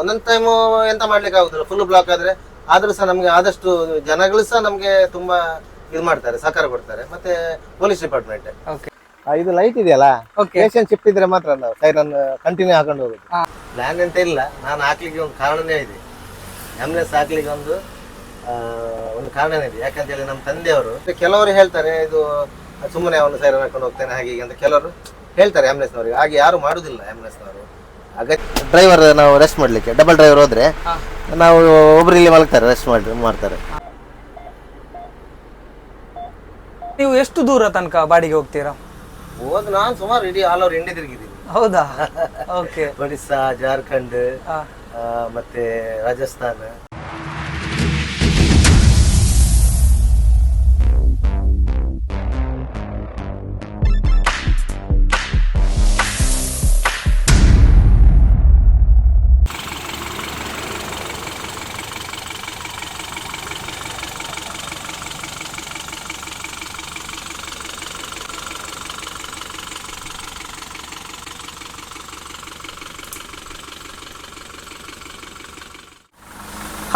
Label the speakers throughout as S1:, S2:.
S1: ಒಂದೊಂದ್ ಟೈಮ್ ಎಂತ ಮಾಡ್ಲಿಕ್ಕೆ ಆಗುದಿಲ್ಲ, ಫುಲ್ ಬ್ಲಾಕ್ ಆದ್ರೆ. ಆದ್ರೂ ಸಹ ನಮ್ಗೆ ಆದಷ್ಟು ಜನಗಳು ಸಹ ನಮ್ಗೆ ತುಂಬಾ ಇದು ಮಾಡ್ತಾರೆ, ಸಹಕಾರ ಕೊಡ್ತಾರೆ. ಮತ್ತೆ ಪೊಲೀಸ್ ಡಿಪಾರ್ಟ್ಮೆಂಟ್ ಇದು ಲೈಟ್ ಇದೆಯಲ್ಲ, ಪೇಷಂಟ್ ಶಿಫ್ಟ್ ಇದ್ರೆ ಮಾತ್ರ ನಾವು ಸೈರನ್ ಕಂಟಿನ್ಯೂ ಹಾಕೊಂಡು ಹೋಗುದು. ಪ್ಲಾನ್ ಅಂತ ಇಲ್ಲ, ನಾನು ಹಾಕ್ಲಿಕ್ಕೆ ಒಂದು ಕಾರಣನೇ ಇದೆ. ಆಂಬುಲೆನ್ಸ್ ಹಾಕ್ಲಿಕ್ಕೆ ಒಂದು ಕಾರಣನೇ ಇದೆ. ಯಾಕಂತ ಹೇಳಿ ನಮ್ಮ ತಂದೆಯವರು, ಕೆಲವರು ಹೇಳ್ತಾರೆ ಇದು ಸುಮ್ಮನೆ ಅವನು ಸೈರನ್ ಹಾಕೊಂಡು ಹೋಗ್ತಾನೆ ಹಾಗೆ ಹೀಗೆ ಅಂತ ಕೆಲವರು ಹೇಳ್ತಾರೆ ಆಂಬುಲೆನ್ಸ್ನವರಿಗೆ. ಹಾಗೆ ಯಾರು ಮಾಡುದಿಲ್ಲ ಆಂಬುಲೆನ್ಸ್ನವರು. ಡ್ರೈವರ್ ನಾವು ರೆಸ್ಟ್ ಮಾಡ್ಲಿಕ್ಕೆ, ಡಬಲ್ ಡ್ರೈವರ್ ಹೋದ್ರೆ ನಾವು ಒಬ್ರು ಇಲ್ಲಿ ಮಲಗ್ತಾರೆ, ರೆಸ್ಟ್ ಮಾಡ್ತಾರೆ.
S2: ನೀವು ಎಷ್ಟು ದೂರ ತನಕ ಬಾಡಿಗೆ ಹೋಗ್ತೀರಾ?
S1: ಹೋದ್ ನಾನು ಸುಮಾರು ಇಡೀ ಆಲ್ ಓವರ್ ಇಂಡಿಯಾ ತಿರುಗಿದ್ದೀನಿ.
S2: ಹೌದಾ? ಓಕೆ.
S1: ಒಡಿಸ್ಸಾ, ಜಾರ್ಖಂಡ್, ಮತ್ತೆ ರಾಜಸ್ಥಾನ.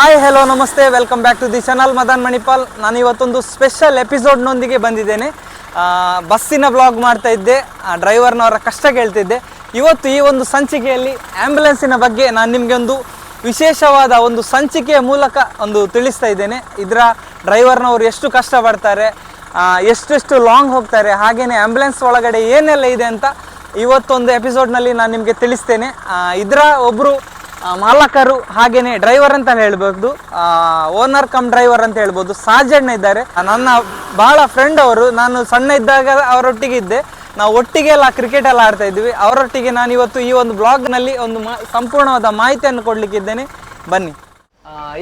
S2: ಹಾಯ್, ಹೆಲೋ, ನಮಸ್ತೆ, welcome back to the channel Madan Manipal. ನಾನು ಇವತ್ತೊಂದು ಸ್ಪೆಷಲ್ ಎಪಿಸೋಡ್ನೊಂದಿಗೆ ಬಂದಿದ್ದೇನೆ. ಬಸ್ಸಿನ ಬ್ಲಾಗ್ ಮಾಡ್ತಾ ಇದ್ದೆ, ಡ್ರೈವರ್ನವರ ಕಷ್ಟ ಕೇಳ್ತಿದ್ದೆ. ಇವತ್ತು ಈ ಒಂದು ಸಂಚಿಕೆಯಲ್ಲಿ ಆ್ಯಂಬುಲೆನ್ಸಿನ ಬಗ್ಗೆ ನಾನು ನಿಮಗೆ ಒಂದು ವಿಶೇಷವಾದ ಒಂದು ಸಂಚಿಕೆಯ ಮೂಲಕ ಒಂದು ತಿಳಿಸ್ತಾ ಇದ್ದೇನೆ. ಇದರ ಡ್ರೈವರ್ನವರು ಎಷ್ಟು ಕಷ್ಟಪಡ್ತಾರೆ, ಎಷ್ಟೆಷ್ಟು ಲಾಂಗ್ ಹೋಗ್ತಾರೆ, ಹಾಗೆಯೇ ಆ್ಯಂಬುಲೆನ್ಸ್ ಒಳಗಡೆ ಏನೆಲ್ಲ ಇದೆ ಅಂತ ಇವತ್ತೊಂದು ಎಪಿಸೋಡ್ನಲ್ಲಿ ನಾನು ನಿಮಗೆ ತಿಳಿಸ್ತೇನೆ. ಇದರ ಒಬ್ಬರು ಮಾಲಕರು ಹಾಗೇನೆ ಡ್ರೈವರ್ ಅಂತ ಹೇಳ್ಬೋದು, ಓನರ್ ಕಮ್ ಡ್ರೈವರ್ ಅಂತ ಹೇಳ್ಬೋದು, ಸಾಜಣ್ಣ ಇದ್ದಾರೆ. ನನ್ನ ಬಹಳ ಫ್ರೆಂಡ್ ಅವರು. ನಾನು ಸಣ್ಣ ಇದ್ದಾಗ ಅವರೊಟ್ಟಿಗೆ ಇದ್ದೆ, ನಾವು ಒಟ್ಟಿಗೆ ಎಲ್ಲ ಕ್ರಿಕೆಟ್ ಎಲ್ಲ ಆಡ್ತಾ ಇದ್ವಿ. ಅವರೊಟ್ಟಿಗೆ ನಾನು ಇವತ್ತು ಈ ಒಂದು ಬ್ಲಾಗ್ನಲ್ಲಿ ಒಂದು ಸಂಪೂರ್ಣವಾದ ಮಾಹಿತಿಯನ್ನು ಕೊಡ್ಲಿಕ್ಕಿದ್ದೇನೆ. ಬನ್ನಿ.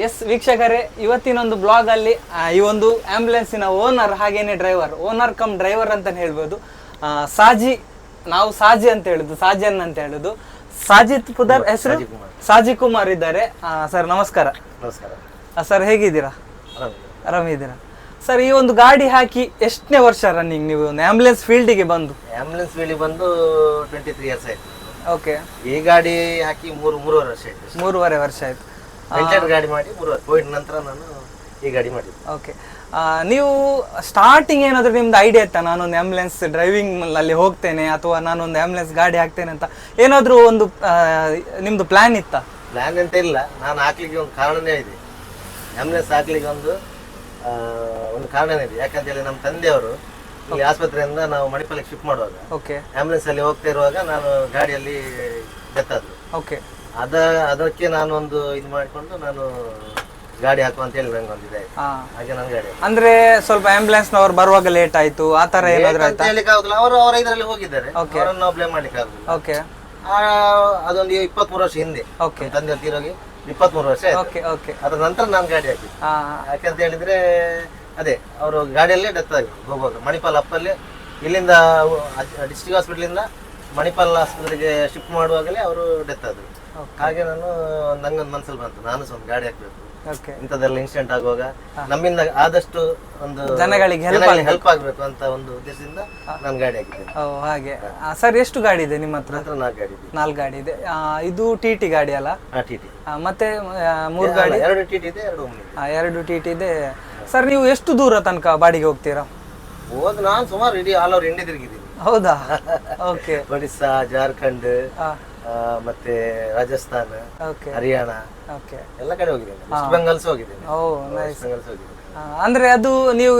S2: ಎಸ್ ವೀಕ್ಷಕರೇ, ಇವತ್ತಿನೊಂದು ಬ್ಲಾಗಲ್ಲಿ ಈ ಒಂದು ಆ್ಯಂಬುಲೆನ್ಸಿನ ಓನರ್ ಹಾಗೇನೆ ಡ್ರೈವರ್, ಓನರ್ ಕಮ್ ಡ್ರೈವರ್ ಅಂತ ಹೇಳ್ಬೋದು, ನಾವು ಸಾಜಿ ಅಂತ ಹೇಳುದು, ಸಾಜನ್ ಅಂತ ಹೇಳುದು, ಸಾಜಿತ್ ಪುದರ್ ಹೆಸರು ಸಾಜಿ ಕುಮಾರ್ ಇದ್ದಾರೆ. ಸರ್ ನಮಸ್ಕಾರ.
S1: ನಮಸ್ಕಾರ
S2: ಸರ್, ಹೇಗಿದ್ದೀರಾ? ಆರಾಮಿದ್ದೀರಾ ಸರ್? ಈ ಒಂದು ಗಾಡಿ ಹಾಕಿ ಎಷ್ಟನೇ ವರ್ಷ ರನ್ನಿಂಗ್ ನೀವು ಒಂದು ಆಂಬುಲೆನ್ಸ್ ಫೀಲ್ಡಿಗೆ ಬಂದು?
S1: ಆಂಬುಲೆನ್ಸ್ ಫೀಲ್ಡಿಗೆ ಬಂದು 23 years ಆಯ್ತು.
S2: ಓಕೆ.
S1: ಈ ಗಾಡಿ ಹಾಕಿ ಮೂರುವರೆ ವರ್ಷ ಆಯ್ತು.
S2: 3.5 ವರ್ಷ ಆಯ್ತು.
S1: ಗಾಡಿ ಮಾಡಿ 3 ವರ್ಷ ಕೋವಿಡ್ ನಂತರ ನಾನು ಈ ಗಾಡಿ ಮಾಡಿದ್ದೆ.
S2: ಓಕೆ. ನೀವು ಸ್ಟಾರ್ಟಿಂಗ್ ಏನಾದರೂ ನಿಮ್ದು ಐಡಿಯಾ ಇತ್ತಾ, ನಾನೊಂದು ಆ್ಯಂಬುಲೆನ್ಸ್ ಡ್ರೈವಿಂಗ್ ಅಲ್ಲಿ ಹೋಗ್ತೇನೆ ಅಥವಾ ನಾನೊಂದು ಆ್ಯಂಬುಲೆನ್ಸ್ ಗಾಡಿ ಹಾಕ್ತೇನೆ ಅಂತ ಏನಾದರೂ ಒಂದು ನಿಮ್ದು ಪ್ಲಾನ್ ಇತ್ತಾ?
S1: ಪ್ಲಾನ್ ಅಂತ ಇಲ್ಲ, ನಾನು ಹಾಕ್ಲಿಕ್ಕೆ ಒಂದು ಕಾರಣನೇ ಇದೆ. ಆಂಬುಲೆನ್ಸ್ ಹಾಕ್ಲಿಕ್ಕೆ ಒಂದು ಕಾರಣನೇ ಇದೆ. ಯಾಕಂತ ಹೇಳಿ ನಮ್ಮ ತಂದೆಯವರು ಈ ಆಸ್ಪತ್ರೆಯಿಂದ ನಾವು ಮಣಿಪಾಲಕ್ಕೆ ಶಿಫ್ಟ್ ಮಾಡುವಾಗ ಆಂಬುಲೆನ್ಸ್ ಅಲ್ಲಿ ಹೋಗ್ತಾ ಇರುವಾಗ ನಾನು ಗಾಡಿಯಲ್ಲಿ ಡೆತ್ ಆದ್ರು.
S2: ಓಕೆ.
S1: ಅದಕ್ಕೆ ನಾನು ಒಂದು ಇದು ಮಾಡಿಕೊಂಡು ನಾನು ಗಾಡಿ ಹಾಕುವ ಅಂತ ಹೇಳಿ ನಂಗೆ ಒಂದಿದೆ. ಹಾಗೆ ನಾನು ಗಾಡಿ
S2: ಅಂದ್ರೆ ಸ್ವಲ್ಪ ಆಂಬುಲೆನ್ಸ್ ನವರು ಬರುವಾಗ ಲೇಟ್ ಆಯ್ತು, ಆ ತರ ಏನಾದ್ರು ಆಯ್ತಾ?
S1: ಹೇಳಿಕ್ಕೆ ಆಗುದಿಲ್ಲ, ಅವರ ಇದರಲ್ಲಿ ಹೋಗಿದ್ದಾರೆ, ಅವರನ್ನು ನಾವು ಬ್ಲೇಮ್ ಮಾಡ್ಲಿಕ್ಕೆ ಆಗುದಿಲ್ಲ.
S2: ಓಕೆ.
S1: ಅದೊಂದು 23 ವರ್ಷ ಹಿಂದೆ ತಂದೆ ತೀರೋಗಿ 23 ವರ್ಷ ಆಯ್ತು. ಅದ್ರ ನಂತರ ನಾನು ಗಾಡಿ ಹಾಕಿದ್ದೆ. ಯಾಕಂತ ಹೇಳಿದ್ರೆ ಅದೇ ಅವರು ಗಾಡಿಯಲ್ಲೇ ಡೆತ್ ಆಗಿ ಹೋಗುವಾಗ ಮಣಿಪಾಲ್ ಅಪ್ಪಲ್ಲಿ ಇಲ್ಲಿಂದ ಡಿಸ್ಟ್ರಿಕ್ಟ್ ಹಾಸ್ಪಿಟಲ್ ಮಣಿಪಾಲ್ ಆಸ್ಪತ್ರೆಗೆ ಶಿಫ್ಟ್ ಮಾಡುವಾಗಲೇ ಅವರು ಡೆತ್ ಆದ್ರು. ಹಾಗೆ ನಂಗೊಂದು ಮನಸ್ಸಲ್ಲಿ ಬಂತು, ನಾನು ಸ್ವಲ್ಪ ಗಾಡಿ ಹಾಕ್ಬೇಕು, ಇಂಥದ್ದೆಲ್ಲ ಇನ್ಸಿಡೆಂಟ್ ಆಗುವಾಗ ನಮ್ಮಿಂದ ಆದಷ್ಟು ಒಂದು
S2: ಜನಗಳಿಗೆ
S1: ಹೆಲ್ಪ್ ಆಗ್ಬೇಕು ಅಂತ ಒಂದು ಉದ್ದೇಶದಿಂದ ನಾನು ಗಾಡಿ ಹಾಕಿದ್ದೇನೆ.
S2: ಹಾಗೆ. ಸರ್, ಎಷ್ಟು ಗಾಡಿ ಇದೆ ನಿಮ್ಮ ಹತ್ರ?
S1: 4
S2: ಗಾಡಿ ಇದೆ. ಇದು ಟಿಟಿ ಗಾಡಿ ಅಲ್ಲ?
S1: ಟಿಟಿ.
S2: ಮತ್ತೆ 3 ಗಾಡಿ?
S1: 2 ಟಿಟಿ ಇದೆ, 2 ಓಮ್ನಿ ಇದೆ.
S2: 2 ಟಿಟಿ ಇದೆ. ಸರ್, ನೀವು ಎಷ್ಟು ದೂರ ತನಕ ಬಾಡಿಗೆ ಹೋಗ್ತೀರಾ?
S1: ನಾನು ಸುಮಾರು ಇಡೀ ಆಲ್ ಓವರ್ ಇಂಡಿಯಾ ತಿರುಗಿದ್ದೀನಿ.
S2: ಹೌದಾ? ಓಕೆ.
S1: ಒಡಿಸ್ಸಾ, ಜಾರ್ಖಂಡ್, ಮತ್ತೆ ರಾಜಸ್ಥಾನ, ಹರಿಯಾಣ, ಎಲ್ಲ ಕಡೆ ಹೋಗಿದ್ದೇನೆ. ವೆಸ್ಟ್ ಬೆಂಗಾಲ್ಸ್ ಹೋಗಿದ್ದೇನೆ.
S2: ಅಂದ್ರೆ ಅದು ನೀವು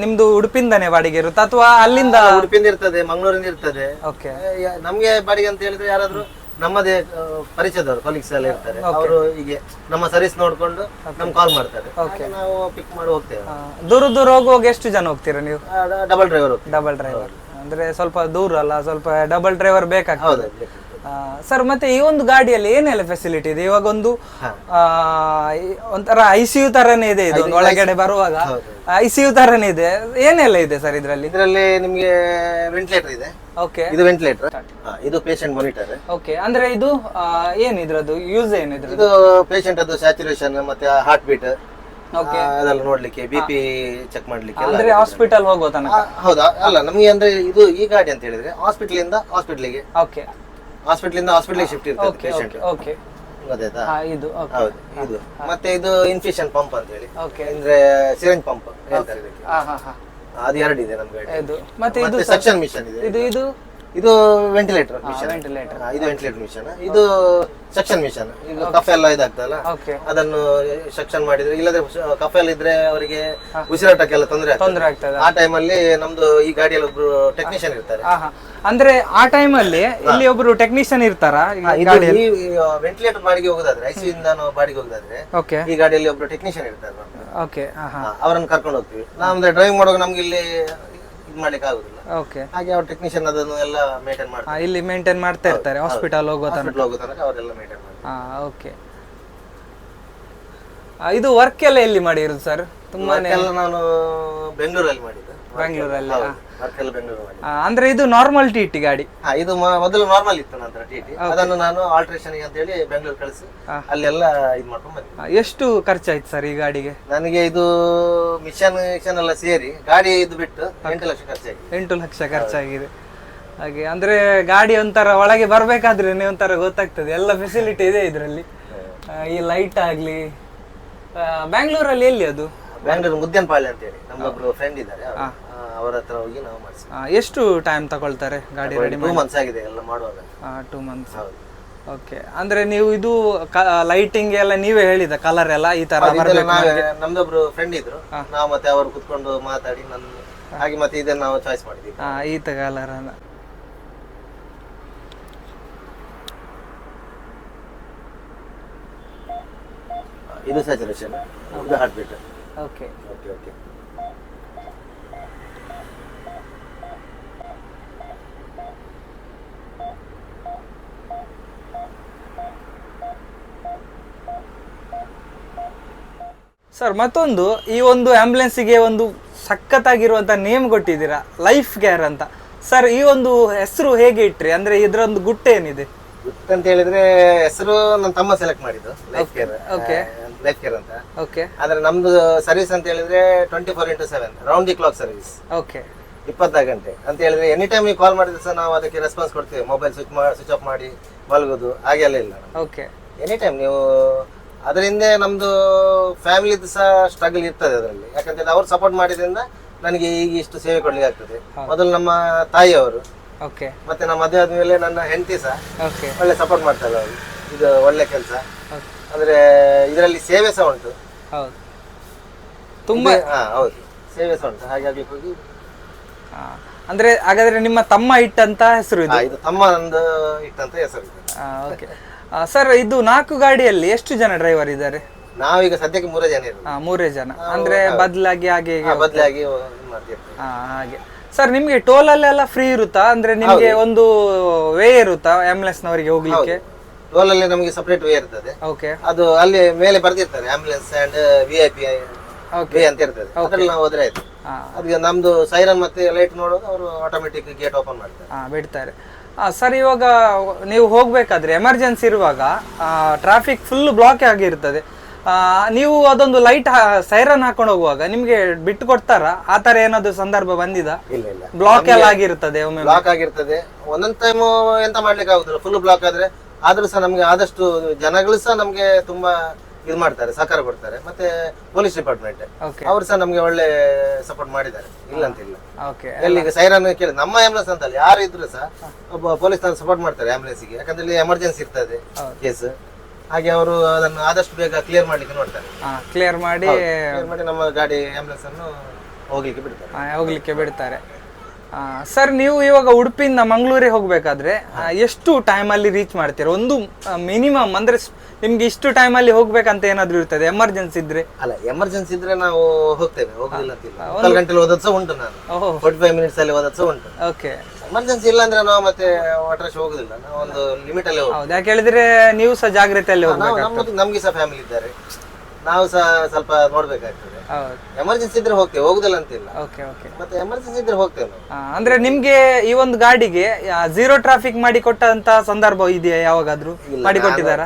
S2: ನಿಮ್ದು ಉಡುಪಿಂದಾನೆ ಬಾಡಿಗೆ ಇರುತ್ತೆ ಅಥವಾ ಅಲ್ಲಿಂದ?
S1: ಉಡುಪಿಂದ ಇರ್ತದೆ, ಮಂಗಳೂರಿಂದ ಇರ್ತದೆ. ನಮ್ಗೆ ಬಾಡಿಗೆ ಅಂತ ಹೇಳಿದ್ರೆ ಯಾರಾದ್ರೂ ನಮ್ಮದೇ ಪರಿಚಯದವರು ಕೊಲೀಗ್ಸ್ ಎಲ್ಲ ಇರ್ತಾರೆ, ಅವರು ಹೀಗೆ ನಮ್ಮ ಸರ್ವಿಸ್ ನೋಡ್ಕೊಂಡು ನಮ್ಗೆ ಕಾಲ್ ಮಾಡ್ತಾರೆ, ನಾವು ಪಿಕ್ ಮಾಡಿ ಹೋಗ್ತೇವೆ.
S2: ದೂರ ಹೋಗುವಾಗ ಎಷ್ಟು ಜನ ಹೋಗ್ತೀರಾ ನೀವು?
S1: Double driver.
S2: ಡಬಲ್ ಡ್ರೈವರ್ ಅಂದ್ರೆ ಸ್ವಲ್ಪ ದೂರ ಅಲ್ಲ, ಸ್ವಲ್ಪ ಡಬಲ್ ಡ್ರೈವರ್ ಬೇಕಾಗ್ತದೆ. ಸರ್, ಮತ್ತೆ ಈ ಒಂದು ಗಾಡಿಯಲ್ಲಿ ಏನೆಲ್ಲ ಫೆಸಿಲಿಟಿ ಇದೆ? ಇವಾಗ ಒಂಥರ ICU ತರನೇ ಇದೆ, ಇದು ಒಳಗಡೆ ಬರುವಾಗ ICU ತರನೇ ಇದೆ. ಏನೆಲ್ಲ ಇದೆ ಸರ್ ಇದರಲ್ಲಿ?
S1: ಇದರಲ್ಲಿ ನಿಮ್ಗೆ ವೆಂಟಿಲೇಟರ್ ಇದೆ.
S2: ಓಕೆ.
S1: ಇದು ವೆಂಟಿಲೇಟರ್, ಇದು ಪೇಷಂಟ್ ಮಾನಿಟರ್.
S2: ಓಕೆ. ಅಂದ್ರೆ ಇದು ಏನ್ ಇದ್ರದ್ದು ಯೂಸ್ ಏನು?
S1: ಇದು ಪೇಷಂಟ್ ಅದು ಸ್ಯಾಚುರೇಷನ್ ಮತ್ತೆ ಹಾರ್ಟ್ ಬೀಟ್ ಅದೆಲ್ಲ ನೋಡ್ಲಿಕ್ಕೆ, BP ಚೆಕ್ ಮಾಡ್ಲಿಕ್ಕೆ.
S2: ಅಂದ್ರೆ ಹಾಸ್ಪಿಟಲ್ ಹೋಗೋ ತನಕ?
S1: ಹೌದಾ? ಅಲ್ಲ, ನಮ್ಗೆ ಅಂದ್ರೆ ಇದು ಈ ಗಾಡಿ ಅಂತ ಹೇಳಿದ್ರೆ ಹಾಸ್ಪಿಟಲ್ ಇಂದ ಹಾಸ್ಪಿಟಲ್ಗೆ, ಹಾಸ್ಪಿಟಲ್ ಇಂದ ಹಾಸ್ಪಿಟಲ್ ಶಿಫ್ಟ್ ಇರ್ತದೆ ಪೇಷಂಟ್. ಗೊತ್ತಾಯ್ತಾ?
S2: ಇದು
S1: ಹೌದು ಇದು. ಮತ್ತೆ ಇದು ಇನ್ಫ್ಯೂಷನ್ ಪಂಪ್ ಅಂತ ಹೇಳಿ,
S2: ಓಕೆ.
S1: ಅಂದ್ರೆ ಸಿರಿಂಜ್ ಪಂಪ್ ಹೇಳ್ತಾರೆ ಇದಕ್ಕೆ. ಅದು 2 ಇದೆ ನಮ್ಮ ಗಾಡಿ.
S2: ಇದು ಮತ್ತೆ ಇದು
S1: ಸಕ್ಷನ್ ಮಿಷನ್ ಇದೆ.
S2: ಇದು ಇದು
S1: ಇದು ವೆಂಟಿಲೇಟರ್ ಮಿಷನ್.
S2: ವೆಂಟಿಲೇಟರ್.
S1: ಇದು ವೆಂಟಿಲೇಟರ್ ಮಿಷನ್. ಇದು ಸಕ್ಷನ್ ಮಿಷನ್. ಈಗ ಕಫ ಎಲ್ಲ ಇದಾಗ್ತದಲ್ಲ,
S2: ಓಕೆ.
S1: ಅದನ್ನು ಸಕ್ಷನ್ ಮಾಡಿದ್ರೆ, ಇಲ್ಲದ್ರೆ ಕಫ ಎಲ್ಲ ಇದ್ರೆ ಅವರಿಗೆ ಉಸಿರಾಟಕ್ಕೆಲ್ಲ ತೊಂದರೆ
S2: ಆಗ್ತದೆ.
S1: ಆ ಟೈಮಲ್ಲಿ ನಮ್ದು ಈ ಗಾಡಿಯಲ್ಲಿ ಒಬ್ರು ಟೆಕ್ನಿಷಿಯನ್ ಇರ್ತಾರೆ.
S2: ಅಂದ್ರೆ ಆ ಟೈಮಲ್ಲಿ ಇಲ್ಲಿ ಒಬ್ರು ಟೆಕ್ನಿಷಿಯನ್ ಇರ್ತಾರ.
S1: ವೆಂಟಿಲೇಟರ್ ಬಾಡಿಗೆ ಹೋಗೋದಾದ್ರೆ, ಐಸಿಯು ಇಂದ ನಾವು ಬಾಡಿಗೆ ಹೋಗೋದಾದ್ರೆ
S2: ಓಕೆ,
S1: ಈ ಗಾಡಿಯಲ್ಲಿ ಒಬ್ರು ಟೆಕ್ನಿಷಿಯನ್ ಇರ್ತಾರೆ.
S2: ಓಕೆ,
S1: ಅವರನ್ನು ಕರ್ಕೊಂಡು ಹೋಗ್ತೀವಿ ನಾವು. ಅಂದ್ರೆ ಡ್ರೈವಿಂಗ್ ಮಾಡುವಾಗ ನಮ್ಗೆ ಇಲ್ಲಿ ಇದು ಮಾಡ್ಲಿಕ್ಕೆ ಆಗುದಿಲ್ಲ.
S2: ಓಕೆ.
S1: ಹಾಗೆ ಅವ್ರ ಟೆಕ್ನಿಷಿಯನ್ ಅದನ್ನು ಎಲ್ಲ ಮೇಂಟೈನ್ ಮಾಡ್ತಾರೆ.
S2: ಇಲ್ಲಿ ಮೇಂಟೈನ್ ಮಾಡ್ತಾ ಇರ್ತಾರೆ ಹಾಸ್ಪಿಟಲ್ ಹೋಗೋ ತನಕ.
S1: ಅವರೆಲ್ಲ ಮೇಂಟೈನ್ ಮಾಡ್ತಾರೆ.
S2: ಓಕೆ. ಇದು ವರ್ಕ್ ಎಲ್ಲ ಎಲ್ಲಿ ಮಾಡಿರೋದು ಸರ್? ತುಂಬಾನೇ
S1: ನಾನು ಬೆಂಗಳೂರಲ್ಲಿ ಮಾಡಿದ್ದು.
S2: ಬೆಂಗಳೂರಲ್ಲಿ
S1: ವರ್ಕ್ ಎಲ್ಲ ಬೆಂಗಳೂರು ಮಾಡಿ.
S2: ಅಂದ್ರೆ ಇದು ನಾರ್ಮಲ್ ಟಿ ಗಾಡಿ?
S1: ಇದು ಮೊದಲು ನಾರ್ಮಲ್ ಇತ್ತು, ನಂತರ ಟಿ. ಅದನ್ನು ನಾನು ಆಲ್ಟ್ರೇಷನ್ ಅಂತ ಹೇಳಿ ಬೆಂಗಳೂರು ಕಳಿಸಿ ಅಲ್ಲೆಲ್ಲ ಇದು ಮಾಡ್ಕೊಂಡು ಬಂದೆ.
S2: ಎಷ್ಟು ಖರ್ಚಾಯ್ತು ಸರ್ ಈ ಗಾಡಿಗೆ?
S1: ನನಗೆ ಇದು ಮಿಷನ್ ಎಲ್ಲ ಸೇರಿ ಗಾಡಿ ಇದು ಬಿಟ್ಟು 8 ಲಕ್ಷ ಖರ್ಚಾಗಿದೆ.
S2: 8 ಲಕ್ಷ ಖರ್ಚಾಗಿದೆ. ಹಾಗೆ ಅಂದ್ರೆ ಗಾಡಿ ಒಂಥರ ಒಳಗೆ ಬರ್ಬೇಕಾದ್ರೆ ಒಂಥರ ಗೊತ್ತಾಗ್ತದೆ, ಎಲ್ಲ ಫೆಸಿಲಿಟಿ ಇದೆ ಇದರಲ್ಲಿ. ಈ ಲೈಟ್ ಆಗ್ಲಿ. ಬ್ಯಾಂಗ್ಳೂರಲ್ಲಿ ಎಲ್ಲಿ ಅದು?
S1: ಬ್ಯಾಂಗ್ಳೂರು ಮುದ್ದೆನಪಾಳ್ಯ ಅಂತ ಹೇಳಿ ನಮ್ಮೊಬ್ರು ಫ್ರೆಂಡ್ ಇದ್ದಾರೆ, ಅವರ ಹತ್ರ ಹೋಗಿ ನಾವು ಮಾಡಿಸಿ.
S2: ಎಷ್ಟು ಟೈಮ್ ತಗೊಳ್ತಾರೆ ಗಾಡಿ ರೆಡಿ?
S1: 2 months ಆಗಿದೆ ಎಲ್ಲ ಮಾಡುವಾಗ.
S2: 2 months. ಓಕೆ. ಅಂದ್ರೆ ನೀವು ಇದು ಲೈಟಿಂಗ್ ಎಲ್ಲ ನೀವೇ ಹೇಳಿದ ಕಲರ್ ಎಲ್ಲ ಈ ತರ
S1: ನಮ್ದೊಬ್ರು ಫ್ರೆಂಡ್ ಇದ್ರು, ನಾವು ಮತ್ತೆ ಅವರು ಕುತ್ಕೊಂಡು ಮಾತಾಡಿ ಹಾಗೆ ಮತ್ತೆ ಇದನ್ನ ನಾವು ಚಾಯ್ಸ್ ಮಾಡಿದ್ವಿ.
S2: ಈ ಕಲರ್ ಅಲ್ಲ.
S1: ಇದು ಸ್ಯಾಚುರೇಷನ್, ಇದು heart beat.
S2: Okay,
S1: okay, okay.
S2: Sir ಮತ್ತೊಂದು, ಈ ಒಂದು ಆಂಬ್ಯುಲೆನ್ಸಿಗೆ ಒಂದು ಸಖತ್ತಾಗಿರುವಂತ ನೇಮ್ ಕೊಟ್ಟಿದ್ದೀರಾ, ಲೈಫ್ ಕೇರ್ ಅಂತ. ಸರ್ ಈ ಒಂದು ಹೆಸರು ಹೇಗೆ ಇಟ್ರಿ? ಅಂದ್ರೆ ಇದರೊಂದು ಗುಟ್ಟು ಏನಿದೆ?
S1: ಗುಟ್ಟು ಅಂತ ಹೇಳಿದ್ರೆ, ಹೆಸರು ನನ್ನ ತಮ್ಮ ಸೆಲೆಕ್ಟ್ ಮಾಡಿದ್ದು, life care.
S2: Okay,
S1: life care ಅಂತ.
S2: ಓಕೆ.
S1: ಆದ್ರೆ ನಮ್ದು ಸರ್ವಿಸ್ ಅಂತ ಹೇಳಿದ್ರೆ 24x7 round the clock service.
S2: Okay.
S1: 24 ಗಂಟೆ ಅಂತ ಹೇಳಿದ್ರೆ ಎನಿ ಟೈಮ್ ನೀವು ಕಾಲ್ ಮಾಡಿದ್ರೆ ಸಹ ನಾವು ಅದಕ್ಕೆ ರೆಸ್ಪಾನ್ಸ್ ಕೊಡ್ತೇವೆ. ಮೊಬೈಲ್ ಸ್ವಿಚ್ ಆಫ್ ಮಾಡಿ ಮಲಗೋದು ಹಾಗೆಲ್ಲ ಇಲ್ಲ.
S2: ಓಕೆ.
S1: ಎನಿ ಟೈಮ್ ನೀವು. ಅದರಿಂದ ನಮ್ದು ಫ್ಯಾಮಿಲಿದು ಸಹ ಸ್ಟ್ರಗಲ್ ಇರ್ತದೆ ಅದರಲ್ಲಿ. ಯಾಕಂತೇಳಿ ಅವ್ರು ಸಪೋರ್ಟ್ ಮಾಡಿದ್ರಿಂದ ನನಗೆ ಈಗ ಇಷ್ಟು ಸೇವೆ ಕೊಡ್ಲಿಕ್ಕೆ ಆಗ್ತದೆ. ಮೊದಲು ನಮ್ಮ ತಾಯಿಯವರು,
S2: ಓಕೆ,
S1: ಮತ್ತೆ ನಮ್ಮ ಮದುವೆ ಆದ್ಮೇಲೆ ನನ್ನ ಹೆಂಡತಿ ಸಹ
S2: ಓಕೆ,
S1: ಒಳ್ಳೆ ಸಪೋರ್ಟ್ ಮಾಡ್ತಾರೆ. ಅವರು ಇದು ಒಳ್ಳೆ ಕೆಲಸ. ಅಂದ್ರೆ ಇದರಲ್ಲಿ ಸೇವೆ ಸಹ ಉಂಟು.
S2: ಹೌದು, ತುಂಬಾ.
S1: ಹೌದು, ಸೇವೆ ಸಹ ಉಂಟು. ಹಾಗಾಗಿ ಹೋಗಿ
S2: ಅಂದ್ರೆ ಹಾಗಾದ್ರೆ ನಿಮ್ಮ ತಮ್ಮ ಇಟ್ಟಂತ ಹೆಸರು ಇದು?
S1: ಇದು ತಮ್ಮ ನಂದು ಇಟ್ಟಂತ ಹೆಸರು.
S2: ಓಕೆ. ಸರ್ ಇದು 4 ಗಾಡಿಯಲ್ಲಿ ಎಷ್ಟು ಜನ ಡ್ರೈವರ್ ಇದ್ದಾರೆ?
S1: ನಾವೀಗ ಸದ್ಯಕ್ಕೆ 3 ಜನ ಇರೋದು.
S2: 3 ಜನ. ಅಂದ್ರೆ ಬದಲಾಗಿ ಹಾಗೆ
S1: ಬದಲಾಗಿ
S2: ಹಾಗೆ. ಸರ್ ನಿಮ್ಗೆ ಟೋಲ್ ಅಲ್ಲೆಲ್ಲ ಫ್ರೀ ಇರುತ್ತಾ? ಅಂದ್ರೆ ನಿಮ್ಗೆ ಒಂದು ವೇ ಇರುತ್ತಾ ಆಂಬ್ಯುಲೆನ್ಸ್ ನವರಿಗೆ ಹೋಗ್ಲಿಕ್ಕೆ?
S1: ಟೋಲ್ ಅಲ್ಲಿ ನಮಗೆ ಸಪರೇಟ್ ವೇ ಇರ್ತದೆ.
S2: ಓಕೆ.
S1: ಅದು ಅಲ್ಲಿ ಮೇಲೆ ಬರ್ದಿರ್ತಾರೆ ಆಂಬ್ಯುಲೆನ್ಸ್ ಅಂಡ್ VIP ವೇ ಅಂತ ಇರ್ತದೆ. ಅದ್ರಲ್ಲಿ ನಾವು ಹೋದ್ರೆ ಆಯ್ತು. ಅದಕ್ಕೆ ನಮ್ದು ಸೈರನ್ ಮತ್ತೆ ಲೈಟ್ ನೋಡೋದು, ಅವರು ಆಟೋಮೆಟಿಕ್ ಗೇಟ್ ಓಪನ್ ಮಾಡ್ತಾರೆ,
S2: ಬಿಡ್ತಾರೆ. ಸರ್ ಇವಾಗ ನೀವು ಹೋಗ್ಬೇಕಾದ್ರೆ ಎಮರ್ಜೆನ್ಸಿ ಇರುವಾಗ ಟ್ರಾಫಿಕ್ ಫುಲ್ ಬ್ಲಾಕ್ ಆಗಿರ್ತದೆ, ನೀವು ಅದೊಂದು ಲೈಟ್ ಸೈರನ್ ಹಾಕೊಂಡು ಹೋಗುವಾಗ ನಿಮ್ಗೆ ಬಿಟ್ಟು ಕೊಡ್ತಾರಾ? ಆ ತರ ಏನಾದ್ರು ಸಂದರ್ಭ ಬಂದಿದ?
S1: ಇಲ್ಲ ಇಲ್ಲ,
S2: ಬ್ಲಾಕ್ ಎಲ್ಲ ಆಗಿರ್ತದೆ, ಒಮ್ಮೆ
S1: ಬ್ಲಾಕ್ ಆಗಿರ್ತದೆ. ಒಂದೊಂದ್ ಟೈಮ್ ಎಂತ ಮಾಡ್ಲಿಕ್ಕೆ ಆಗುದಿಲ್ಲ, ಫುಲ್ ಬ್ಲಾಕ್ ಆದ್ರೆ. ಆದ್ರೂ ಸಹ ನಮ್ಗೆ ಆದಷ್ಟು ಜನಗಳು ಸಹ ನಮ್ಗೆ ತುಂಬಾ ಇದು ಮಾಡ್ತಾರೆ, ಸಹಕಾರ ಕೊಡ್ತಾರೆ. ಮತ್ತೆ ಪೊಲೀಸ್ ಡಿಪಾರ್ಟ್ಮೆಂಟ್ ಅವ್ರು ಸಹ ನಮ್ಗೆ ಒಳ್ಳೆ ಸಪೋರ್ಟ್ ಮಾಡಿದ್ದಾರೆ, ಇಲ್ಲ ಅಂತಿಲ್ಲ. ಎಲ್ಲಿಗೆ ಸೈರನ್ ಕೇಳಿ ನಮ್ಮ ಆಂಬುಲೆನ್ಸ್ ಅಂತಲ್ಲ, ಯಾರು ಇದ್ರು ಸಹ ಒಬ್ಬ ಪೊಲೀಸ್ ಸಪೋರ್ಟ್ ಮಾಡ್ತಾರೆ ಆಂಬುಲೆನ್ಸ್ಗೆ. ಯಾಕಂದ್ರೆ ಇಲ್ಲಿ ಎಮರ್ಜೆನ್ಸಿ ಇರ್ತದೆ ಕೇಸ್. ಹಾಗೆ ಅವರು ಅದನ್ನು ಆದಷ್ಟು ಬೇಗ ಕ್ಲಿಯರ್ ಮಾಡ್ಲಿಕ್ಕೆ ನೋಡ್ತಾರೆ.
S2: ಕ್ಲಿಯರ್ ಮಾಡಿ
S1: ನಮ್ಮ ಗಾಡಿ ಆಂಬುಲೆನ್ಸ್ ಅನ್ನು
S2: ಹೋಗ್ಲಿಕ್ಕೆ ಬಿಡ್ತಾರೆ. ಸರ್ ನೀವು ಇವಾಗ ಉಡುಪಿಯಿಂದ ಮಂಗಳೂರಿಗೆ ಹೋಗ್ಬೇಕಾದ್ರೆ ಎಷ್ಟು ಟೈಮ್ ಅಲ್ಲಿ ರೀಚ್ ಮಾಡ್ತೀರಾ? ಒಂದು ಮಿನಿಮಮ್ ಅಂದ್ರೆ ನಿಮ್ಗೆ ಇಷ್ಟು ಟೈಮ್ ಅಲ್ಲಿ ಹೋಗ್ಬೇಕಂತ ಏನಾದ್ರು ಇರ್ತದೆ ಎಮರ್ಜೆನ್ಸಿ ಇದ್ರೆ?
S1: ಅಲ್ಲ, ಎಮರ್ಜೆನ್ಸಿ ಇದ್ರೆ ನಾವು ಹೋಗ್ತೇವೆ, ಹೋಗುದಿಲ್ಲ ಅಂತಿಲ್ಲ. 12 ಗಂಟೆಲಿ ಹೋದದ್ದು ಸಹ ಉಂಟು, ನಾನು 45 ಮಿನಿಟ್ಸ್ ಅಲ್ಲಿ ಹೋದದ್ದು ಸಹ ಉಂಟು.
S2: ಓಕೆ.
S1: ಎಮರ್ಜೆನ್ಸಿ ಇಲ್ಲ ಅಂದ್ರೆ ನಾವು ಮತ್ತೆ ವಾಟರ್ ಹೋಗುದಿಲ್ಲ, ನಾವು ಒಂದು ಲಿಮಿಟ್ ಅಲ್ಲಿ ಹೋಗ್ತೀವಿ.
S2: ಯಾಕೆ ಹೇಳಿದ್ರೆ ನೀವು ಸಹ ಜಾಗ್ರತೆಯಲ್ಲಿ ಹೋಗ್ಬೇಕು,
S1: ನಮ್ಗೆ ಸಹ ಫ್ಯಾಮಿಲಿ ಇದ್ದಾರೆ, ನಾವು ಸಹ ಸ್ವಲ್ಪ ನೋಡ್ಬೇಕಾಗ್ತದೆ. ಎಮರ್ಜೆನ್ಸಿ ಇದ್ರೆ ಹೋಗ್ತೇವೆ, ಹೋಗುದಿಲ್ಲ ಅಂತಿಲ್ಲ. ಮತ್ತೆ ಎಮರ್ಜೆನ್ಸಿ ಇದ್ರೆ ಹೋಗ್ತೇವೆ.
S2: ಅಂದ್ರೆ ನಿಮ್ಗೆ ಈ ಒಂದು ಗಾಡಿಗೆ 0 ಟ್ರಾಫಿಕ್ ಮಾಡಿ ಕೊಟ್ಟಂತ ಸಂದರ್ಭ ಇದೆಯಾ ಯಾವಾಗಾದ್ರೂ? ಮಾಡಿ ಕೊಟ್ಟಿದಾರ?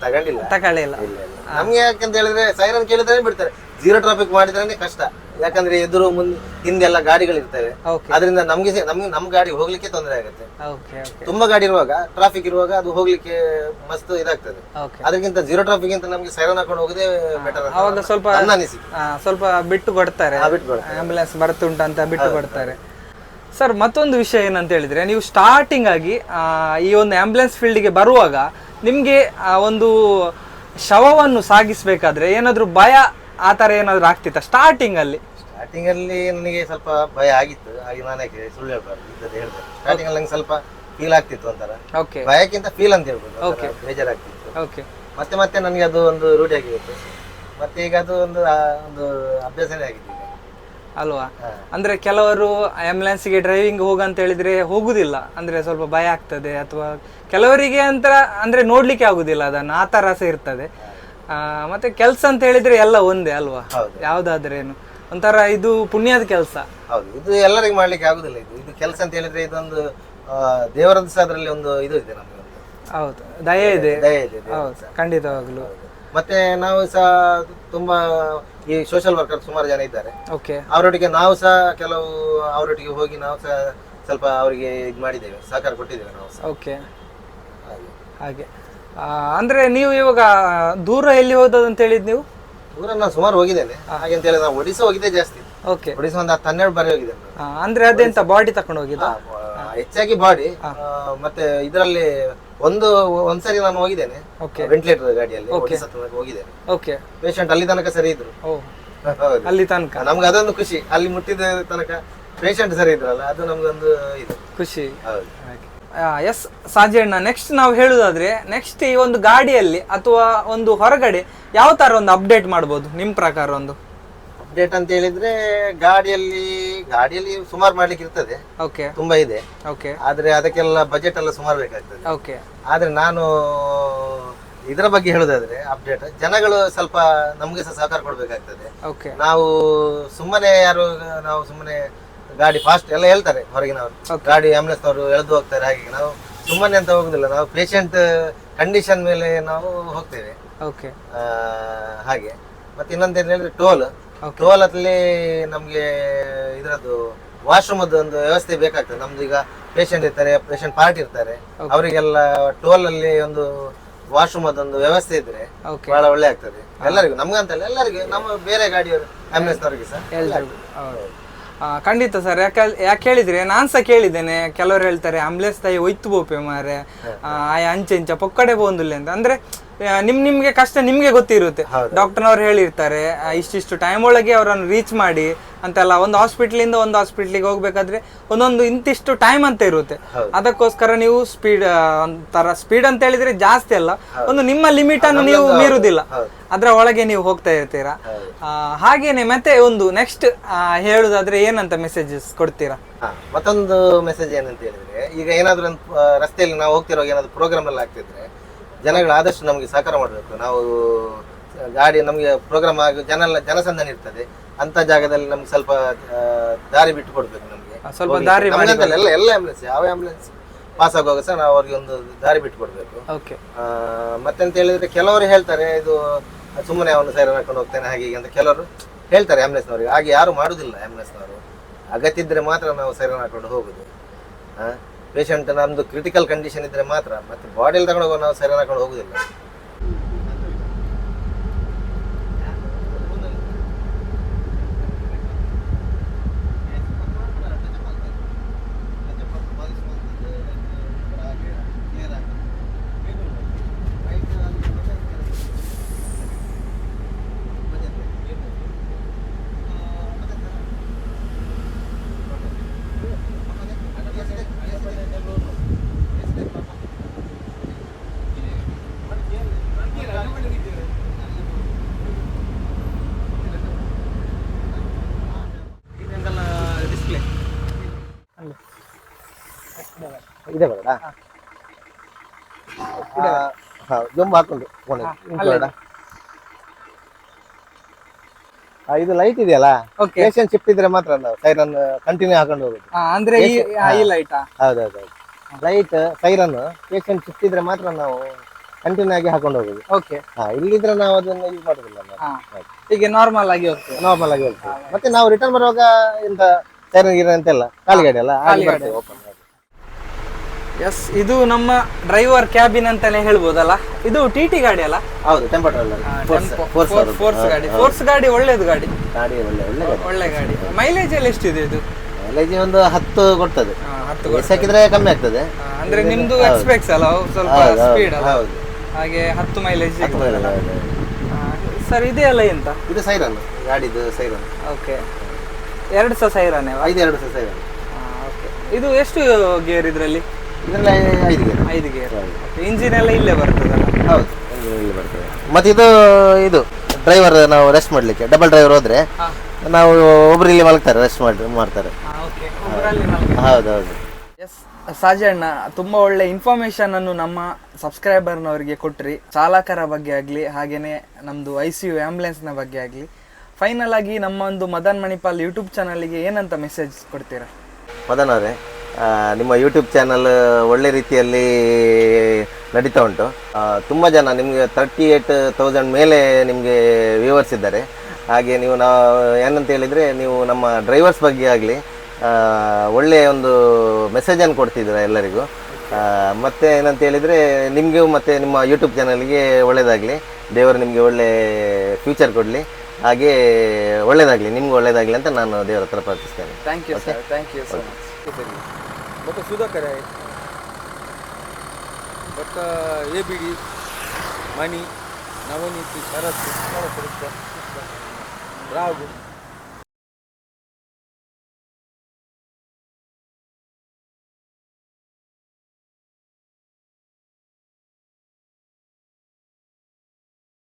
S1: ತಗೊಂಡಿಲ್ಲ. ನಮ್ಗೆ ಯಾಕಂತ ಹೇಳಿದ್ರೆ ಸೈರನ್ ಕೇಳಿದ್ರೆ ಬಿಡ್ತಾರೆ, 0 ಟ್ರಾಫಿಕ್ ಮಾಡಿದ್ರೆ ಕಷ್ಟ. ಯಾಕಂದ್ರೆ ಎದುರು ಮುಂದೆ ಹಿಂದೆಲ್ಲ ಗಾಡಿಗಳಿರ್ತವೆ,
S2: ಓಕೆ
S1: ಅದರಿಂದ ನಮ್ಗೆ ನಮ್ಮ ಗಾಡಿ ಹೋಗ್ಲಿಕ್ಕೆ ತೊಂದರೆ ಆಗುತ್ತೆ.
S2: ಓಕೆ ಓಕೆ
S1: ತುಂಬಾ ಗಾಡಿ ಇರುವಾಗ, ಟ್ರಾಫಿಕ್ ಇರುವಾಗ ಅದು ಹೋಗ್ಲಿಕ್ಕೆ ಮಸ್ತ್ ಇದಾಗ್ತದೆ.
S2: ಓಕೆ
S1: ಅದಕ್ಕಿಂತ ಜೀರೋ ಟ್ರಾಫಿಕ್ ಅಂತ ನಮ್ಗೆ ಸೈರನ್ ಹಾಕೊಂಡು ಹೋಗೋದೇ ಬೆಟರ್
S2: ಅವಾಗ ಸ್ವಲ್ಪ
S1: ನನ್ನ ಅನಿಸಿಕೆ.
S2: ಸ್ವಲ್ಪ ಬಿಟ್ಟು ಕೊಡ್ತಾರೆ,
S1: ಬಿಟ್ಬಿಡ್ತಾರೆ.
S2: ಆಂಬುಲೆನ್ಸ್ ಬರ್ತುಂಟಂತ ಬಿಟ್ಟು ಕೊಡ್ತಾರೆ. ಸರ್ ಮತ್ತೊಂದು ವಿಷಯ ಏನಂತ ಹೇಳಿದ್ರೆ, ನೀವು ಸ್ಟಾರ್ಟಿಂಗ್ ಆಗಿ ಈ ಒಂದು ಆಂಬುಲೆನ್ಸ್ ಫೀಲ್ಡ್ಗೆ ಬರುವಾಗ ನಿಮಗೆ ಒಂದು ಶವವನ್ನು ಸಾಗಿಸ್ಬೇಕಾದ್ರೆ ಏನಾದ್ರು ಭಯ ಆ ಥರ ಏನಾದ್ರು ಆಗ್ತಿತ್ತ ಸ್ಟಾರ್ಟಿಂಗ್ ಅಲ್ಲಿ?
S1: ಸ್ಟಾರ್ಟಿಂಗ್ ಅಲ್ಲಿ ನನಗೆ ಸ್ವಲ್ಪ ಭಯ ಆಗಿತ್ತು, ಹಾಗೆ ನಾನೇ ಸುಳ್ಳು ಹೇಳ್ಬಾರ್ದು, ಇದ್ದದ್ದು ಹೇಳ್ತೇನೆ. ಸ್ಟಾರ್ಟಿಂಗ್ ಅಲ್ಲಿ ನಂಗೆ ಸ್ವಲ್ಪ ಫೀಲ್ ಆಗ್ತಿತ್ತು ಒಂಥರ,
S2: ಓಕೆ
S1: ಭಯಕ್ಕಿಂತ ಫೀಲ್ ಅಂತ ಹೇಳ್ಬೋದು,
S2: Okay.
S1: ಬೇಜಾರಾಗ್ತಿತ್ತು.
S2: ಓಕೆ
S1: ಮತ್ತೆ ಮತ್ತೆ ನನಗೆ ಅದು ಒಂದು ರೂಢಿ ಆಗಿತ್ತು, ಮತ್ತೆ ಈಗ ಅದು ಒಂದು ಅಭ್ಯಾಸನೇ ಆಗಿದೆ ಈಗ.
S2: ಅಲ್ವಾ? ಅಂದ್ರೆ ಕೆಲವರು ಆಂಬುಲೆನ್ಸ್ಗೆ ಡ್ರೈವಿಂಗ್ ಹೋಗಂತ ಹೇಳಿದ್ರೆ ಹೋಗುದಿಲ್ಲ, ಅಂದ್ರೆ ಸ್ವಲ್ಪ ಭಯ ಆಗ್ತದೆ, ಅಥವಾ ಕೆಲವರಿಗೆ ಅಂತ ಅಂದ್ರೆ ನೋಡ್ಲಿಕ್ಕೆ ಆಗುದಿಲ್ಲ ಅದನ್ನ, ಆ ತರ ಸಹ ಇರ್ತದೆ. ಮತ್ತೆ ಕೆಲ್ಸ ಅಂತ ಹೇಳಿದ್ರೆ ಎಲ್ಲ ಒಂದೇ ಅಲ್ವಾ? ಯಾವ್ದಾದ್ರೇನು ಒಂಥರ ಇದು ಪುಣ್ಯದ ಕೆಲಸ.
S1: ಹೌದು, ಇದು ಎಲ್ಲರಿಗೂ ಮಾಡ್ಲಿಕ್ಕೆ ಆಗುದಿಲ್ಲ. ಇದು ಕೆಲಸ ಅಂತ ಹೇಳಿದ್ರೆ ಇದೊಂದು ದೇವರದ್ದು ಸಹ ಅದರಲ್ಲಿ ಒಂದು ಇದು ಇದೆ ನಮಗೆ.
S2: ಹೌದು, ದಯೆ ಇದೆ.
S1: ದಯೆ ಇದೆ.
S2: ಹೌದು, ಖಂಡಿತವಾಗ್ಲು.
S1: ಮತ್ತೆ ನಾವು ಸಹ ತುಂಬಾ ಈ ಸೋಷಿಯಲ್ ವರ್ಕರ್ ಸುಮಾರು ಜನ ಇದ್ದಾರೆ,
S2: ಓಕೆ,
S1: ಅವರೊಟ್ಟಿಗೆ ನಾವು ಸಹ ಕೆಲವು ಅವರೊಟ್ಟಿಗೆ ಹೋಗಿ ನಾವು ಸಹ ಸ್ವಲ್ಪ ಅವರಿಗೆ ಇದು ಮಾಡಿದ್ದೇವೆ, ಸಹಕಾರ ಕೊಟ್ಟಿದ್ದೇವೆ ನಾವು ಸಹ.
S2: ಓಕೆ, ಹಾಗೆ ಅಂದ್ರೆ ನೀವು ಇವಾಗ ದೂರ ಎಲ್ಲಿ ಹೋದದಂತ ಹೇಳಿದ್ ನೀವು?
S1: ದೂರ ನಾನು ಸುಮಾರು ಹೋಗಿದ್ದೇನೆ, ಹಾಗೆ ಅಂತ ಹೇಳಿ ನಾವು ಒಡಿಸಾ ಹೋಗಿದ್ದೆ ಜಾಸ್ತಿ.
S2: ಓಕೆ,
S1: ಒಡಿಸಾ ಒಂದು 12 ಬಾರಿ ಹೋಗಿದ್ದೇನೆ.
S2: ಅಂದ್ರೆ ಅದೆಂತ ಬಾಡಿ ತಕೊಂಡು ಹೋಗಿದ್ದ?
S1: ಹೆಚ್ಚಾಗಿ ಬಾಡಿ, ಮತ್ತೆ ಇದರಲ್ಲಿ ಒಂದ್ಸರಿ ನಾನು ಹೋಗಿದ್ದೇನೆ ವೆಂಟಿಲೇಟರ್ ಗಾಡಿಯಲ್ಲಿ, ಒಡಿಸಾ ತನಕ ಹೋಗಿದ್ದೇನೆ.
S2: ಓಕೆ,
S1: ಪೇಷಂಟ್ ಅಲ್ಲಿ ತನಕ ಸರಿ ಇದ್ರು.
S2: ಅಲ್ಲಿ ತನಕ
S1: ನಮ್ಗೆ ಅದೊಂದು ಖುಷಿ, ಅಲ್ಲಿ ಮುಟ್ಟಿದ ತನಕ ಪೇಷಂಟ್ ಸರಿ ಇದ್ರಲ್ಲ, ಅದು ನಮ್ಗೊಂದು ಇದು
S2: ಖುಷಿ. ಎಸ್ ಸಾಜಣ್ಣ, ನೆಕ್ಸ್ಟ್ ನಾವು ಹೇಳುದಾದ್ರೆ ನೆಕ್ಸ್ಟ್ ಈ ಒಂದು ಗಾಡಿಯಲ್ಲಿ ಅಥವಾ ಒಂದು ಹೊರಗಡೆ ಯಾವ ತರ ಒಂದು ಅಪ್ಡೇಟ್ ಮಾಡ್ಬೋದು ನಿಮ್ ಪ್ರಕಾರ? ಒಂದು
S1: ಅಪ್ಡೇಟ್ ಅಂತ ಹೇಳಿದ್ರೆ ಗಾಡಿಯಲ್ಲಿ ಸುಮಾರು ಮಾಡ್ಲಿಕ್ಕೆ ಇರ್ತದೆ,
S2: ಓಕೆ,
S1: ತುಂಬಾ ಇದೆ.
S2: ಓಕೆ,
S1: ಆದ್ರೆ ಅದಕ್ಕೆಲ್ಲ ಬಜೆಟ್ ಎಲ್ಲ ಸುಮಾರು ಬೇಕಾಗ್ತದೆ.
S2: ಓಕೆ,
S1: ಆದ್ರೆ ನಾನು ಇದರ ಬಗ್ಗೆ ಹೇಳುದಾದ್ರೆ ಅಪ್ಡೇಟ್, ಜನಗಳು ಸ್ವಲ್ಪ ನಮ್ಗೆ ಸಹ ಸಹಕಾರ ಕೊಡ್ಬೇಕಾಗ್ತದೆ.
S2: ಓಕೆ,
S1: ನಾವು ಸುಮ್ಮನೆ ಗಾಡಿ ಫಾಸ್ಟ್ ಎಲ್ಲ ಹೇಳ್ತಾರೆ ಹೊರಗಿನವರು, ಗಾಡಿ ಆಂಬುಲೆನ್ಸ್ ನವರು ಎಳೆದು ಹೋಗ್ತಾರೆ, ಹಾಗೆ ನಾವು ಸುಮ್ಮನೆ ಅಂತ ಹೋಗುದಿಲ್ಲ, ನಾವು ಪೇಷಂಟ್ ಕಂಡೀಷನ್ ಮೇಲೆ ನಾವು ಹೋಗ್ತೇವೆ.
S2: ಓಕೆ,
S1: ಹಾಗೆ ಮತ್ತೆ ಇನ್ನೊಂದು ಹೇಳಿದ್ರೆ ಟೋಲ್ ಅಲ್ಲಿ ನಮ್ಗೆ ಇದರದ್ದು ವಾಶ್ರೂಮ್ ಒಂದು ವ್ಯವಸ್ಥೆ ಬೇಕಾಗ್ತದೆ. ನಮ್ದು ಈಗ ಪೇಷಂಟ್ ಇರ್ತಾರೆ, ಪೇಷಂಟ್ ಪಾರ್ಟಿ ಇರ್ತಾರೆ, ಅವರಿಗೆಲ್ಲ ಟೋಲ್ ಅಲ್ಲಿ ಒಂದು ವಾಶ್ರೂಮ್ ಅದೊಂದು ವ್ಯವಸ್ಥೆ ಇದ್ರೆ ಬಹಳ ಒಳ್ಳೆ ಆಗ್ತದೆ ಎಲ್ಲರಿಗೂ, ನಮ್ಗಂತಲ್ಲ ಎಲ್ಲರಿಗೂ, ನಮ್ಮ ಬೇರೆ ಗಾಡಿಯವರು ಆಂಬುಲೆನ್ಸ್ ನವರಿಗೆ ಸಹ.
S2: ಖಂಡಿತ ಸರ್, ಯಾಕೆ ಹೇಳಿದ್ರೆ ನಾನ್ ಸಹ ಕೇಳಿದ್ದೇನೆ, ಕೆಲವರು ಹೇಳ್ತಾರೆ ಆಂಬುಲೆನ್ಸ್ ತಾಯಿ ಒಯ್ತು ಬೋಪೆ ಮಾರೆ ಅಂಚೆ ಇಂಚ ಪೊಕ್ಕಡೆ ಬೋಂದಿಲ್ಲ ಅಂತ. ಅಂದ್ರೆ ನಿಮ್ಗೆ ಕಷ್ಟ ನಿಮ್ಗೆ ಗೊತ್ತಿರುತ್ತೆ, ಡಾಕ್ಟರ್ನವ್ರು ಹೇಳಿರ್ತಾರೆ ಇಷ್ಟಿಷ್ಟು ಟೈಮ್ ಒಳಗೆ ಅವರನ್ನು ರೀಚ್ ಮಾಡಿ ಅಂತೆಲ್ಲ. ಒಂದು ಹಾಸ್ಪಿಟ್ಲಿಂದ ಒಂದು ಹಾಸ್ಪಿಟ್ಲಿಗೆ ಹೋಗ್ಬೇಕಾದ್ರೆ ಒಂದೊಂದು ಇಂತಿಷ್ಟು ಟೈಮ್ ಅಂತ ಇರುತ್ತೆ, ಅದಕ್ಕೋಸ್ಕರ ನೀವು ಒಂಥರ ಸ್ಪೀಡ್ ಅಂತ ಹೇಳಿದ್ರೆ ಜಾಸ್ತಿ ಅಲ್ಲ, ಒಂದು ನಿಮ್ಮ ಲಿಮಿಟ್ ಅನ್ನು ನೀವು ಮೀರುದಿಲ್ಲ, ಅದ್ರ ಒಳಗೆ ನೀವು ಹೋಗ್ತಾ ಇರ್ತೀರಾ. ಹಾಗೇನೆ ಮತ್ತೆ ಒಂದು ನೆಕ್ಸ್ಟ್ ಹೇಳುದಾದ್ರೆ ಏನಂತ ಮೆಸೇಜಸ್ ಕೊಡ್ತೀರಾ?
S1: ಮತ್ತೊಂದು ಮೆಸೇಜ್ ಏನಂತ ಹೇಳಿದ್ರೆ, ಈಗ ಏನಾದ್ರು ರಸ್ತೆಯಲ್ಲಿ ನಾವು ಹೋಗ್ತಿರುವಾಗ ಏನಾದ್ರು ಪ್ರೋಗ್ರಾಮ್ ಎಲ್ಲ ಆಗ್ತಿದ್ರೆ ಜನಗಳು ಆದಷ್ಟು ನಮಗೆ ಸಹಕಾರ ಮಾಡಬೇಕು. ನಾವು ಗಾಡಿ ನಮಗೆ ಪ್ರೋಗ್ರಾಮ್ ಆಗಿ ಜನಸಂದಣಿ ಇರ್ತದೆ, ಅಂತ ಜಾಗದಲ್ಲಿ ನಮ್ಗೆ ಸ್ವಲ್ಪ ದಾರಿ ಬಿಟ್ಟು ಕೊಡ್ಬೇಕು. ನಮ್ಗೆ
S2: ಸ್ವಲ್ಪ ದಾರಿ
S1: ಎಲ್ಲ ಆಂಬುಲೆನ್ಸ್, ಯಾವ ಆಂಬುಲೆನ್ಸ್ ಪಾಸ್ ಆಗುವಾಗ ಸಹ ನಾವು ಅವ್ರಿಗೆ ಒಂದು ದಾರಿ ಬಿಟ್ಟು ಕೊಡ್ಬೇಕು. ಮತ್ತೆಂತ ಹೇಳಿದ್ರೆ ಕೆಲವರು ಹೇಳ್ತಾರೆ ಇದು ಸುಮ್ಮನೆ ಅವನು ಸೈರನ್ ಹಾಕೊಂಡು ಹೋಗ್ತಾನೆ ಹಾಗೆ ಅಂತ ಕೆಲವರು ಹೇಳ್ತಾರೆ ಆಂಬುಲೆನ್ಸ್ನವ್ರಿಗೆ. ಹಾಗೆ ಯಾರು ಮಾಡುದಿಲ್ಲ ಆಂಬುಲೆನ್ಸ್ನವರು, ಅಗತ್ಯ ಇದ್ರೆ ಮಾತ್ರ ನಾವು ಸೈರನ್ ಹಾಕೊಂಡು ಹೋಗುದು. ಪೇಷಂಟ್ ನಮ್ದು ಕ್ರಿಟಿಕಲ್ ಕಂಡೀಷನ್ ಇದ್ರೆ ಮಾತ್ರ, ಮತ್ತೆ ಬಾಡಿಯಲ್ಲಿ ತಗೊಂಡು ಹೋಗೋ ನಾವು ಸೈರನ್ ಹಾಕೊಂಡು ಹೋಗುದಿಲ್ಲ. ಇದೆ ಬರಡ ಜಂಬ ಹಾಕೊಂಡು ಇದು ಲೈಟ್ ಇದೆಯಲ್ಲ, ಪೇಷಂಟ್ ಶಿಫ್ಟ್ ಇದ್ರೆ ಮಾತ್ರ ನಾವು ಸೈರನ್ ಕಂಟಿನ್ಯೂ ಹಾಕೊಂಡು ಹೋಗುದು.
S2: ಅಂದ್ರೆ ಈ ಲೈಟ್
S1: ಹೌದೌದು, ಲೈಟ್ ಸೈರನ್ ಪೇಷಂಟ್ ಶಿಫ್ಟ್ ಇದ್ರೆ ಮಾತ್ರ ನಾವು ಕಂಟಿನ್ಯೂ ಆಗಿ ಹಾಕೊಂಡು ಹೋಗುದು. ಇಲ್ಲಿದ್ರೆ ನಾವು ಅದನ್ನ ಯೂಸ್ ಮಾಡುದಿಲ್ಲ.
S2: ಹೀಗೆ ನಾರ್ಮಲ್ ಆಗಿ ಹೋಗ್ತದೆ.
S1: ನಾರ್ಮಲ್ ಆಗಿ ಹೋಗ್ತದೆ. ಮತ್ತೆ ನಾವು ರಿಟರ್ನ್ ಬರುವಾಗ ಇಂತ ಸೈರನ್ ಗಿರನ್ ಅಂತೆಲ್ಲ ಖಾಲಿ ಗಾಡಿ ಅಲ್ಲ, ಹಾಗೆ ಬರ್ತೇವೆ open ಗಾಡಿ.
S2: ಎಸ್, ಇದು ನಮ್ಮ ಡ್ರೈವರ್ ಕ್ಯಾಬಿನ್ ಅಂತಾನೆ ಹೇಳ್ಬೋದಲ್ಲ. ಇದು ಟಿ ಗಾಡಿ ಅಲ್ಲ?
S1: ಹೌದು, ಟೆಂಪೋ ಟ್ರಾವೆಲರ್
S2: ಫೋರ್ಸ್ ಗಾಡಿ. ಫೋರ್ಸ್ ಗಾಡಿ ಒಳ್ಳೇದು ಗಾಡಿ.
S1: ಗಾಡಿ
S2: ಒಳ್ಳೆ ಗಾಡಿ. ಮೈಲೇಜ್ ಎಲ್ಲ ಎಷ್ಟಿದೆ ಇದು?
S1: ಮೈಲೇಜ್ ಒಂದು 10 ಕೊಡ್ತದೆ.
S2: 10
S1: ಹಾಕಿದ್ರೆ ಕಮ್ಮಿ ಆಗ್ತದೆ.
S2: ಅಂದ್ರೆ ನಿಮ್ದು ಎಕ್ಸ್ಪೆಕ್ಸ್ ಅಲ್ಲ, ಸ್ವಲ್ಪ ಸ್ಪೀಡ್ ಅಲ್ಲ, ಹಾಗೆ 10 ಮೈಲೇಜ್. ಸರ್ ಇದೆಯಲ್ಲ ಎಂತ?
S1: ಇದು ಸೈರನ್, ಗಾಡಿದು ಸೈರನ್.
S2: ಓಕೆ, 2 ಸಹ ಸೈರನ್?
S1: 2 ಸಹ ಸೈರನ್.
S2: ಓಕೆ, ಇದು ಎಷ್ಟು ಗೇರ್ ಇದರಲ್ಲಿ?
S1: ಇದರಲ್ಲಿ 5 ಗೇರ್.
S2: ಇಂಜಿನ್ ಎಲ್ಲ ಇಲ್ಲೇ ಬರ್ತದಲ್ಲ?
S1: ಹೌದು, ಇಲ್ಲಿ ಬರ್ತದೆ. ಮತ್ತೆ ಇದು ಡ್ರೈವರ್ ನಾವು ರೆಸ್ಟ್ ಮಾಡ್ಲಿಕ್ಕೆ, ಡಬಲ್ ಡ್ರೈವರ್ ಹೋದ್ರೆ ನಾವು ಒಬ್ರು ಇಲ್ಲಿ ಮಲಗ್ತಾರೆ, ರೆಸ್ಟ್ ಮಾಡ್ತಾರೆ. ಹೌದೌದು.
S2: ಎಸ್, ಸಾಜಣ್ಣ ತುಂಬಾ ಒಳ್ಳೆ ಇನ್ಫಾರ್ಮೇಶನ್ ಅನ್ನು ನಮ್ಮ ಸಬ್ಸ್ಕ್ರೈಬರ್ನವರಿಗೆ ಕೊಟ್ರಿ. ಚಾಲಕರ ಬಗ್ಗೆ ಆಗಲಿ, ಹಾಗೇನೆ ನಮ್ದು ICU ಆಂಬ್ಯುಲೆನ್ಸ್ನ ಬಗ್ಗೆ ಆಗಲಿ. ಫೈನಲ್ ಆಗಿ ನಮ್ಮ ಒಂದು ಮದನ್ ಮಣಿಪಾಲ್ ಯೂಟ್ಯೂಬ್ ಚಾನಲ್ಗೆ ಏನಂತ ಮೆಸೇಜ್ ಕೊಡ್ತೀರಾ?
S1: ಮದನ್ ಅವರೇ, ನಿಮ್ಮ ಯೂಟ್ಯೂಬ್ ಚಾನಲ್ ಒಳ್ಳೆ ರೀತಿಯಲ್ಲಿ ನಡೀತಾ ಉಂಟು. ತುಂಬ ಜನ ನಿಮಗೆ 38,000 ಮೇಲೆ ನಿಮಗೆ ವ್ಯೂವರ್ಸ್ ಇದ್ದಾರೆ. ಹಾಗೆ ನೀವು ಏನಂತ ಹೇಳಿದರೆ, ನೀವು ನಮ್ಮ ಡ್ರೈವರ್ಸ್ ಬಗ್ಗೆ ಆಗಲಿ ಒಳ್ಳೆಯ ಒಂದು ಮೆಸೇಜನ್ನು ಕೊಡ್ತಿದ್ದೀರಾ ಎಲ್ಲರಿಗೂ. ಮತ್ತು ಏನಂತ ಹೇಳಿದರೆ, ನಿಮಗೂ ಮತ್ತು ನಿಮ್ಮ ಯೂಟ್ಯೂಬ್ ಚಾನಲ್ಗೆ ಒಳ್ಳೆಯದಾಗಲಿ, ದೇವರು ನಿಮಗೆ ಒಳ್ಳೆ ಫ್ಯೂಚರ್ ಕೊಡಲಿ, ಹಾಗೆ ಒಳ್ಳೆಯದಾಗಲಿ, ನಿಮ್ಗೆ ಒಳ್ಳೆಯದಾಗಲಿ ಅಂತ ನಾನು ದೇವರ ಹತ್ರ ಪ್ರಾರ್ಥಿಸ್ತೇನೆ.
S2: Thank you sir, thank you so much.
S3: But Sudhakar आहे, बट ABD मणी नवनीत शरद राघु